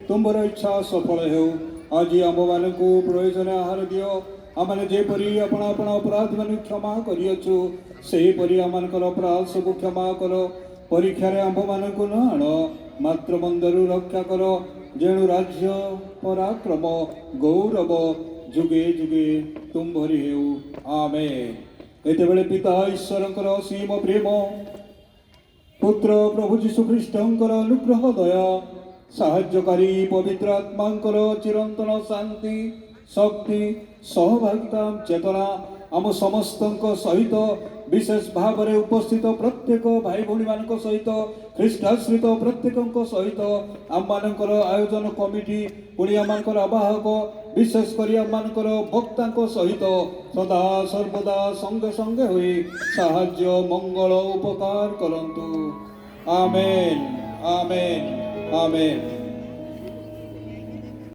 ତୁମର ଇଚ୍ଛା ସଫଳ ହେଉ। ଆଜି ଆମ୍ଭମାନଙ୍କୁ ପ୍ରୟୋଜନ ଆହାର ଦିଅ। ଆମେ ଯେପରି ଆପଣ ଆପଣ ଅପରାଧମାନଙ୍କୁ କ୍ଷମା କରିଅଛୁ ସେହିପରି ଆମମାନଙ୍କର ଅପରାଧ ସବୁ କ୍ଷମା କର। ପରୀକ୍ଷାରେ ଆମ୍ଭମାନଙ୍କୁ ନ ଆଣ, ମାତ୍ର ମନ୍ଦରୁ ରକ୍ଷା କର। ଯେଣୁ ରାଜ୍ୟ, ପରାକ୍ରମ, ଗୌରବ ଯୁଗେ ଯୁଗେ ତୁମ୍ଭରି ହେଉ। ଆମେନ୍। ଏତେବେଳେ ପିତା ଈଶ୍ୱରଙ୍କର ଅସୀମ ପ୍ରେମ, ପୁତ୍ର ପ୍ରଭୁ ଯୀଶୁ ଖ୍ରୀଷ୍ଟଙ୍କର ଅନୁଗ୍ରହ ଦୟା, ସାହାଯ୍ୟକାରୀ ପବିତ୍ର ଆତ୍ମାଙ୍କର ଚିରନ୍ତନ ଶାନ୍ତି, ଶକ୍ତି, ସହଭାଗିତା, ଚେତନା ଆମ ସମସ୍ତଙ୍କ ସହିତ, ବିଶେଷ ଭାବରେ ଉପସ୍ଥିତ ପ୍ରତ୍ୟେକ ଭାଇ ଭଉଣୀମାନଙ୍କ ସହିତ, ଖ୍ରୀଷ୍ଟାଶ୍ରିତ ପ୍ରତ୍ୟେକଙ୍କ ସହିତ, ଆମମାନଙ୍କର ଆୟୋଜନ କମିଟି, ପୁଣି ଆମମାନଙ୍କର ଆବାହକ, ବିଶେଷ କରି ଆମମାନଙ୍କର ବକ୍ତାଙ୍କ ସହିତ ସଦା ସର୍ବଦା ସଙ୍ଗେ ସଙ୍ଗେ ହୋଇ ସାହାଯ୍ୟ, ମଙ୍ଗଳ, ଉପକାର କରନ୍ତୁ। ଆମେନ୍, ଆମେନ୍, ଆମେନ୍।